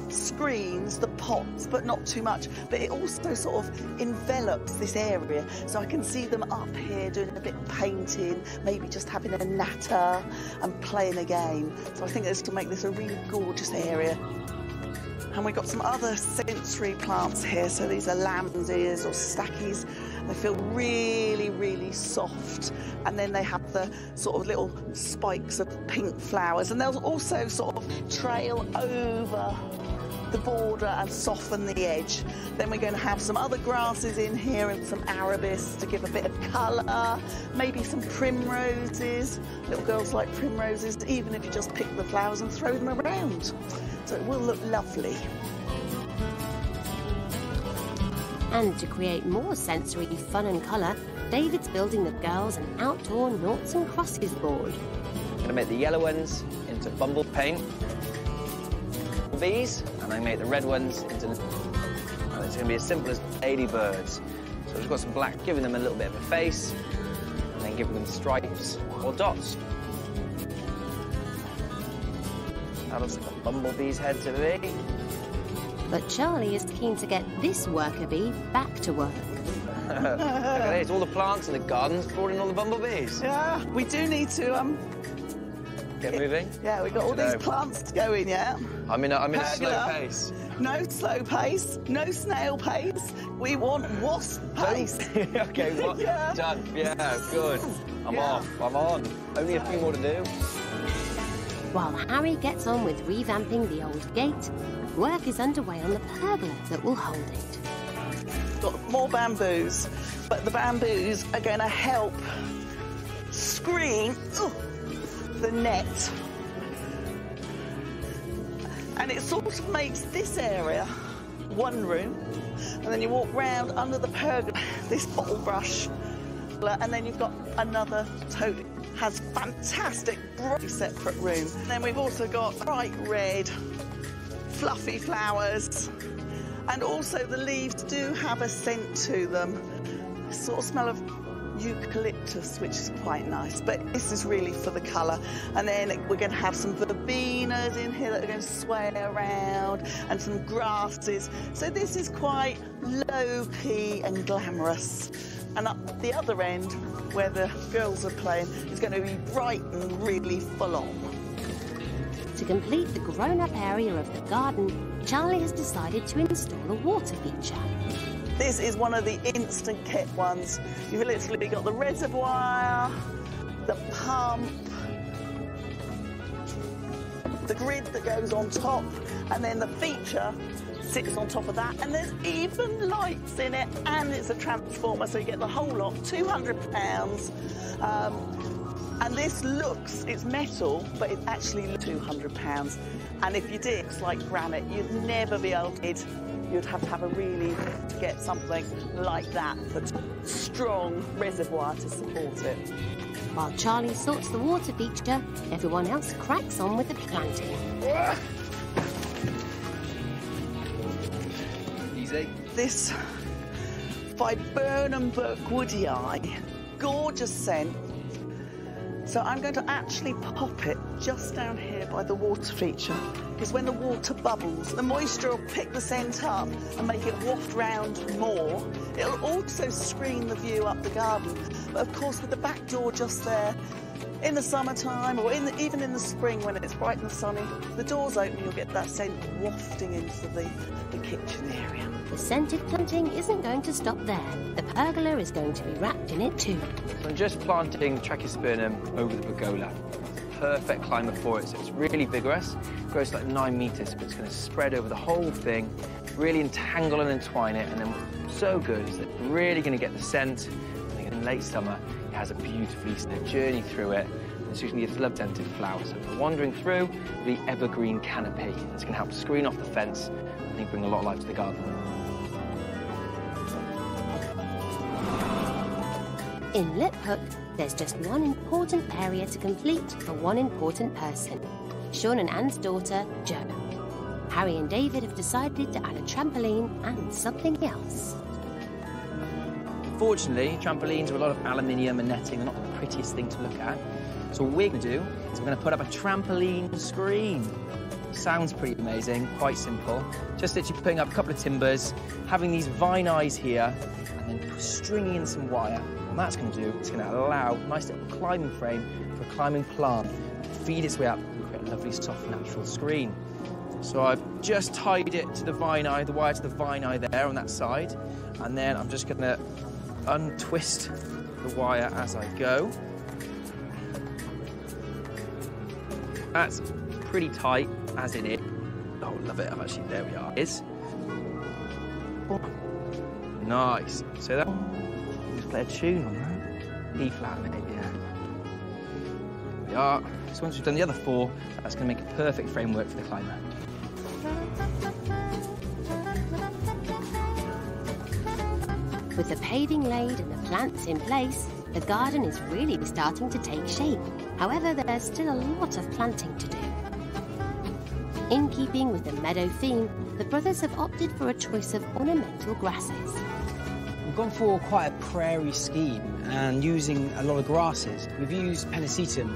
screens the pots, but not too much. But it also sort of envelops this area. So I can see them up here doing a bit of painting, maybe just having a natter and playing a game. So I think this will make this a really gorgeous area. And we've got some other sensory plants here. So these are lamb's ears or stackies. They feel really, really soft. And then they have the sort of little spikes of pink flowers. And they'll also sort of trail over the border and soften the edge. Then we're going to have some other grasses in here and some arabis to give a bit of colour. Maybe some primroses. Little girls like primroses, even if you just pick the flowers and throw them around. So it will look lovely. And to create more sensory fun and colour, David's building the girls an outdoor noughts and crosses board. I'm going to make the yellow ones into bumble paint. These, and I make the red ones into... And it's going to be as simple as ladybirds. So I've just got some black, giving them a little bit of a face, and then giving them stripes or dots. That looks like a bumblebee's head to me. But Charlie is keen to get this worker bee back to work. Look at this, all the plants in the gardens brought in all the bumblebees. Yeah, we do need to get moving. Yeah, we've got all these plants going, yeah. I'm in a slow pace. No slow pace, no snail pace. We want wasp pace. Okay, what? Yeah. Done. Yeah, good. I'm off. I'm on. Only a few more to do. While Harry gets on with revamping the old gate, work is underway on the pergola that will hold it. Got more bamboos, but the bamboos are going to help screen the net. And it sort of makes this area one room, and then you walk round under the pergola, this bottle brush, and then you've got another totally has fantastic bright separate room. And then we've also got bright red fluffy flowers, and also the leaves do have a scent to them, a sort of smell of eucalyptus, which is quite nice, but this is really for the colour. And then we're going to have some verbenas in here that are going to sway around, and some grasses. So this is quite low-key and glamorous. And up the other end, where the girls are playing, is going to be bright and really full-on. To complete the grown-up area of the garden, Charlie has decided to install a water feature. This is one of the instant kit ones. You've literally got the reservoir, the pump, the grid that goes on top, and then the feature sits on top of that, and there's even lights in it, and it's a transformer, so you get the whole lot, £200. And this looks, it's metal, but it actually £200. And if you did, it's like granite, you'd never be able to, you'd have to have a really, to get something like that, but strong reservoir to support it. While Charlie sorts the water feature, everyone else cracks on with the planting. Easy. This Viburnum burkwoodii, gorgeous scent. So I'm going to actually pop it just down here by the water feature, because when the water bubbles, the moisture will pick the scent up and make it waft round more. It'll also screen the view up the garden. But of course, with the back door just there, in the summertime or even in the spring when it's bright and sunny, the door's open, you'll get that scent wafting into the kitchen area. The scented planting isn't going to stop there. The pergola is going to be wrapped in it too. So I'm just planting Trachyspermum over the pergola. Perfect climate for it, so it's really vigorous. It grows like 9 metres, but it's going to spread over the whole thing, really entangle and entwine it, and then what's so good is that it's really going to get the scent. And again, in late summer, it has a beautifully journey through it. It's usually this love-dented flower, so wandering through the evergreen canopy. It's going to help screen off the fence and I think bring a lot of life to the garden. In Liphook, there's just one important area to complete for one important person, Sean and Anne's daughter, Jo. Harry and David have decided to add a trampoline and something else. Fortunately, trampolines are a lot of aluminium and netting. They're not the prettiest thing to look at. So what we're going to do is we're going to put up a trampoline screen. Sounds pretty amazing, quite simple. Just literally putting up a couple of timbers, having these vine eyes here, and then stringing in some wire. And that's going to do, it's going to allow a nice little climbing frame for a climbing plant to feed its way up and create a lovely, soft, natural screen. So I've just tied it to the vine eye, the wire to the vine eye there on that side, and then I'm just going to untwist the wire as I go. That's pretty tight as it is. Oh, love it. There we are. Is nice. So that. Let's play a tune on that. E flat, maybe. Yeah. There we are. So once we've done the other 4, that's going to make a perfect framework for the climber. With the paving laid and the plants in place, the garden is really starting to take shape. However, there's still a lot of planting to do. In keeping with the meadow theme, the brothers have opted for a choice of ornamental grasses. We've gone for quite a prairie scheme and using a lot of grasses. We've used pennisetum,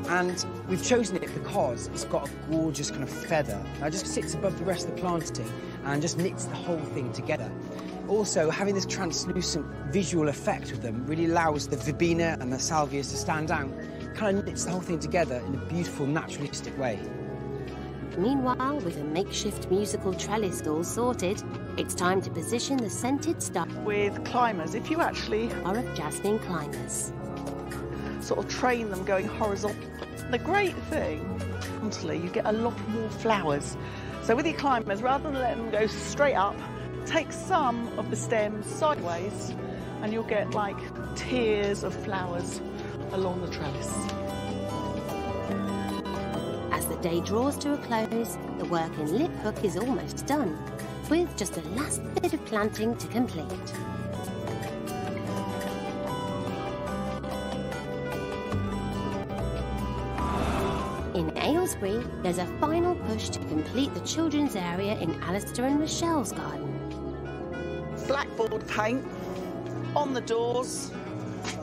and we've chosen it because it's got a gorgeous kind of feather. It just sits above the rest of the planting and just knits the whole thing together. Also, having this translucent visual effect with them really allows the verbena and the salvias to stand out, kind of knits the whole thing together in a beautiful, naturalistic way. Meanwhile, with a makeshift musical trellis all sorted, it's time to position the scented stuff with climbers. If you actually are of jasmine climbers, sort of train them going horizontal. The great thing, you get a lot more flowers. So with your climbers, rather than letting them go straight up, take some of the stems sideways and you'll get like tiers of flowers along the trellis. As the day draws to a close, the work in Liphook is almost done, with just a last bit of planting to complete. In Aylesbury, there's a final push to complete the children's area in Alistair and Michelle's garden. Blackboard paint on the doors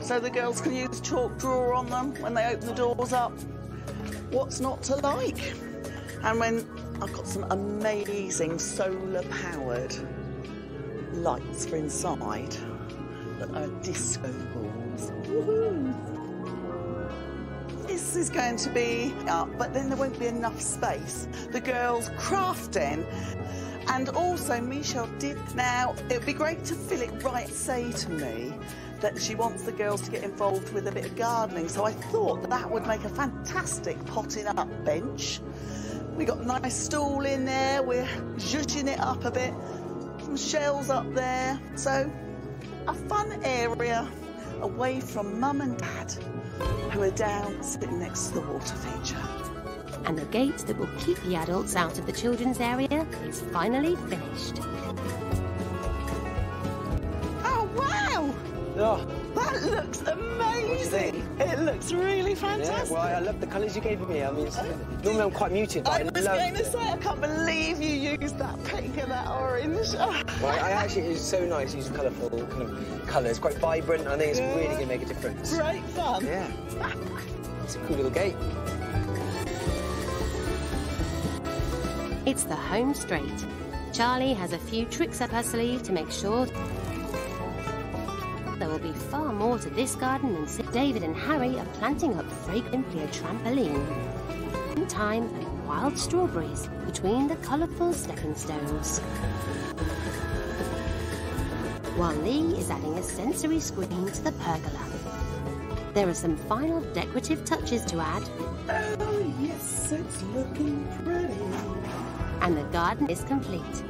so the girls can use chalk drawer on them when they open the doors up. What's not to like? And when I've got some amazing solar-powered lights for inside that are disco balls. Woohoo! This is going to be up, but then there won't be enough space. The girls' craft den. And also, Michelle did. Now, it would be great to fill it right, say to me that she wants the girls to get involved with a bit of gardening. So I thought that would make a fantastic potting up bench. We got a nice stool in there. We're zhuzhing it up a bit. Some shells up there. So a fun area away from mum and dad who are down sitting next to the water feature. And the gate that will keep the adults out of the children's area is finally finished. Oh, wow! Oh. That looks amazing. It looks really fantastic. Yeah, well, I love the colours you gave me. I mean, normally I'm quite muted, but I was going to say, I can't believe you used that pink and that orange. Well, I actually, it's so nice, use colourful kind of colours, quite vibrant. I think it's really going to make a difference. Great fun. Yeah. It's a cool little gate. It's the home straight. Charlie has a few tricks up her sleeve to make sure there will be far more to this garden than David and Harry are planting up fragrantly a trampoline. In time, putting wild strawberries between the colourful stepping stones. While Lee is adding a sensory screen to the pergola. There are some final decorative touches to add. Oh, yes, it's looking pretty. And the garden is complete.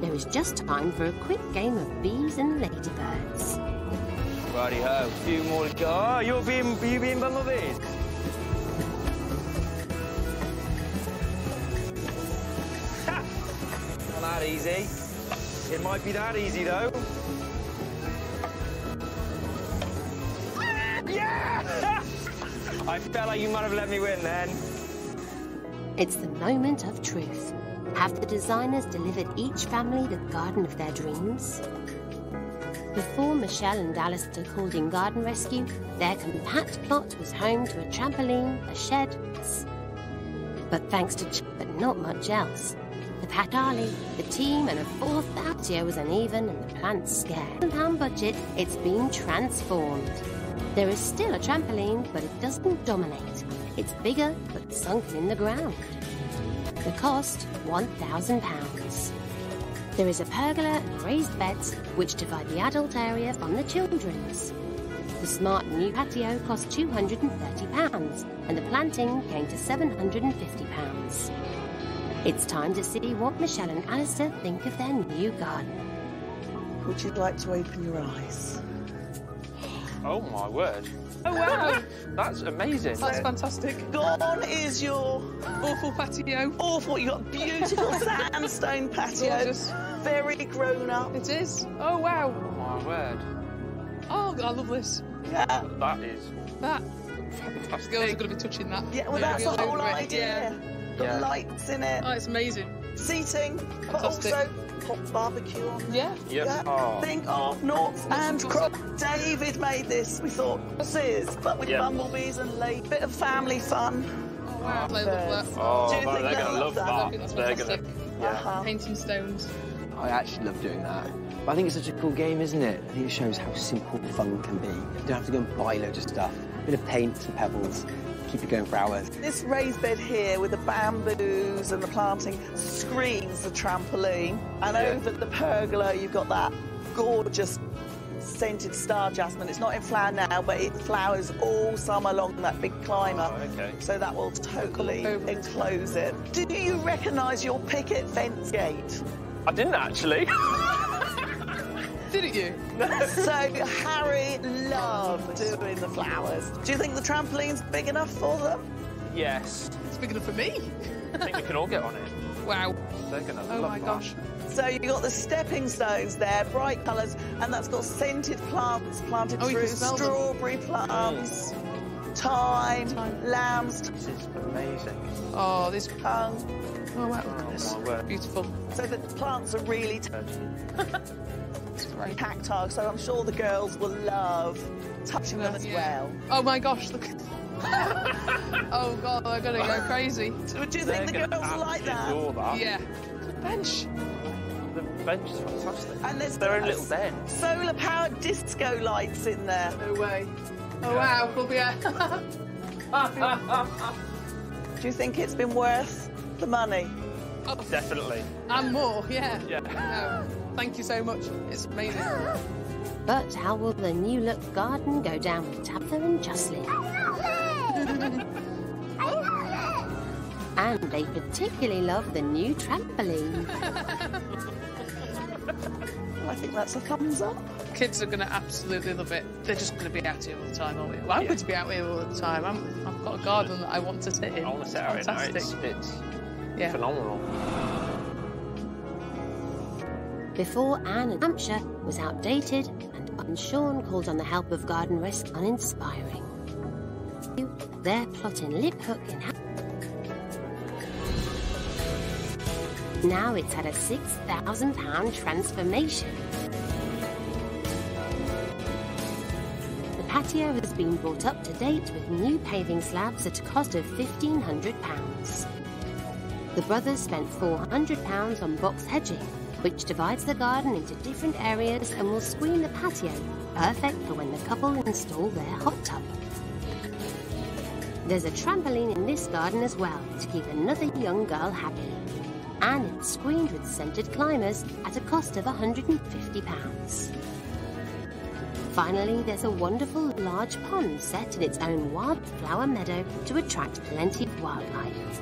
There is just time for a quick game of bees and ladybirds. Righty-ho, a few more to go. Oh, you being bumblebees? Not that easy. It might be that easy, though. Yeah! I felt like you might have let me win then. It's the moment of truth. Have the designers delivered each family the garden of their dreams? Before Michelle and Alistair called in Garden Rescue, their compact plot was home to a trampoline, a shed, but thanks to but not much else. The Charlie, the team, and a fourth patio was uneven and the plants scared. £1 budget, it's been transformed. There is still a trampoline, but it doesn't dominate. It's bigger, but sunken in the ground. The cost, £1,000. There is a pergola and raised beds, which divide the adult area from the children's. The smart new patio cost £230, and the planting came to £750. It's time to see what Michelle and Alistair think of their new garden. Would you like to open your eyes? Oh, my word. Oh, wow. That's amazing. That's fantastic. Gone is your awful patio. Awful. You've got beautiful sandstone patio. Gorgeous. Very grown up. It is. Oh, wow. Oh, my word. Oh, I love this. Yeah. That is fantastic. Girls are going to be touching that. Yeah, well, that's the whole idea. Got Yeah. lights in it. Oh, it's amazing. Seating, but Fantastic. also hot barbecue on there. Yeah. Yep. Yeah. Oh. Think of North and Cross. David made this. We thought, this is, but with Yep. bumblebees and late. Bit of family fun. Oh, wow. I love that. Oh, Do you but think they're they'll going to love love I that. think that's They're fantastic. going Painting stones. I actually love doing that. But I think it's such a cool game, isn't it? I think it shows how simple fun can be. You don't have to go and buy loads of stuff. A bit of paint, some pebbles, keep it going for hours. This raised bed here with the bamboos and the planting screens the trampoline. And over the pergola, you've got that gorgeous scented star jasmine. It's not in flower now, but it flowers all summer long, that big climber. Oh, okay. So that will totally enclose it. Do you recognise your picket fence gate? I didn't actually. Didn't you? So Harry loved doing the flowers. Do you think the trampoline's big enough for them? Yes. It's big enough for me. I think we can all get on it. Wow. They're going to Oh, love my that. gosh. So you've got the stepping stones there, bright colours, and that's got scented plants planted Oh, you through, can smell them. strawberry plants, thyme, lambs, This is amazing. Oh, this. tongue. Oh, wow. Look at this. My word. Beautiful. So the plants are really It's great. tactile, so I'm sure the girls will love touching them as well. Oh, my gosh. Look at Oh, God. They're going to go crazy. So do you think the They're girls gonna will like that? adore that. Yeah. Bench. The bench is fantastic. And there's their own little den. solar-powered disco lights in there. No way. Oh, wow. We'll be Do you think it's been worth the money? Oh, Definitely. and more, yeah. Yeah. No, thank you so much. It's amazing. But how will the new look garden go down with Tabitha and Jocelyn? And they particularly love the new trampoline. I think that's a thumbs up. Kids are going to absolutely love it. They're just going to be out here all the time, aren't we? Well, I'm going to be out here all the time. I've got a garden that I want to sit in. I want to sit out here now. It's phenomenal. Before Anne and Hampshire was outdated and Sean called on the help of Garden Rescue uninspiring. Their plot in Liphook in now it's had a £6,000 transformation. The patio has been brought up to date with new paving slabs at a cost of £1,500. The brothers spent £400 on box hedging, which divides the garden into different areas and will screen the patio, perfect for when the couple install their hot tub. There's a trampoline in this garden as well to keep another young girl happy. And it's screened with scented climbers at a cost of £150. Finally, there's a wonderful large pond set in its own wildflower meadow to attract plenty of wildlife.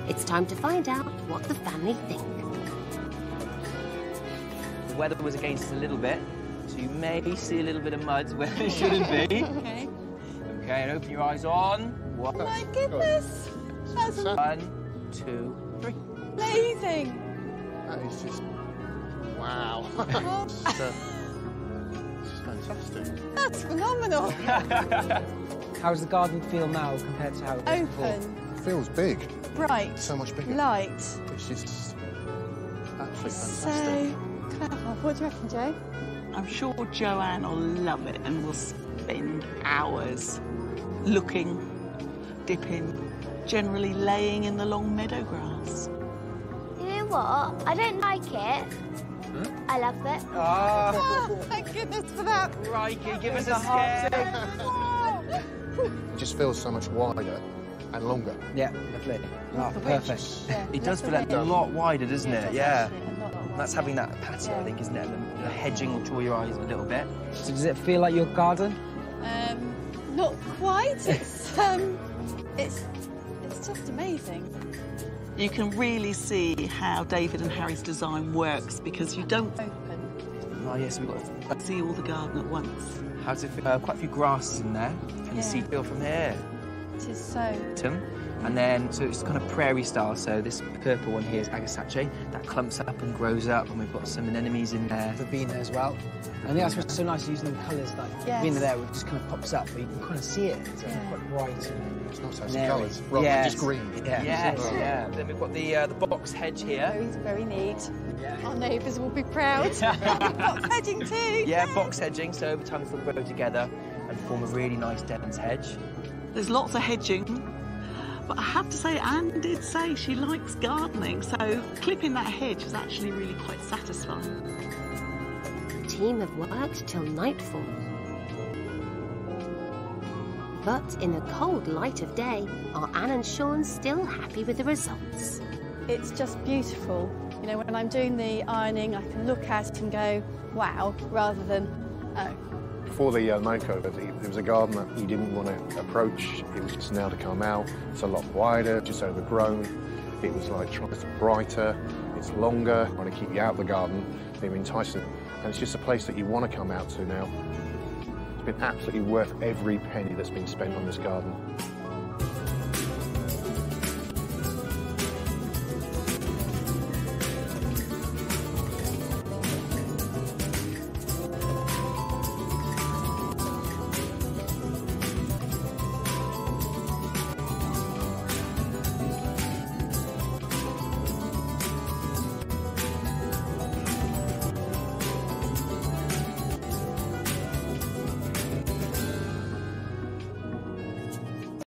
It's time to find out what the family think. The weather was against us a little bit, so you may see a little bit of mud where it shouldn't be. Okay. Okay, and open your eyes on. Oh my goodness! That's 1, 2, 3. amazing! That is just... wow. It's fantastic. That's phenomenal! How does the garden feel now compared to how it was before? Open. It feels big. Bright. So much bigger. Light. It's just absolutely So fantastic. clever. What do you reckon, Joe? I'm sure Joanne will love it and will spend hours looking, dipping, generally laying in the long meadow grass. You know what? I don't like it. I love it. Oh, Thank goodness for that. Crikey, give us a scare. It just feels so much wider and longer. Yeah, lovely. Oh, perfect. It does feel like a lot wider, doesn't it? Yeah. And that's having that patio, I think, isn't it? The hedging will draw your eyes a little bit. So does it feel like your garden? Not quite. It's just amazing. You can really see how David and Harry's design works because you don't Oh, yes, we've got see all the garden at once. how's it feel? Quite a few grasses in there. Can you see feel from here? It is so. And then, so it's kind of prairie style, so this purple one here is agasache. That clumps up and grows up, and we've got some anemones in there. Verbena as well. I think that's what's so nice using the colours, like verbena there, it just kind of pops up, but you can kind of see it. It's quite bright. It's nice to have and some colours, rather than just green. Yes, yeah. Then we've got the box hedge here. Very neat. Our neighbours will be proud. Box hedging too. Yeah, box hedging, so over time they'll grow together and form a really nice dense hedge. There's lots of hedging, but I have to say Anne did say she likes gardening, so clipping that hedge is actually really quite satisfying. The team have worked till nightfall. But in the cold light of day, are Anne and Sean still happy with the results? It's just beautiful. You know, when I'm doing the ironing, I can look at it and go, wow, rather than, oh. Before the makeover, there was a garden that you didn't want to approach. It was just now to come out. It's a lot wider, just overgrown. It was like trying to be brighter. It's longer. Want to keep you out of the garden. They're enticing, and it's just a place that you want to come out to now. It's been absolutely worth every penny that's been spent on this garden.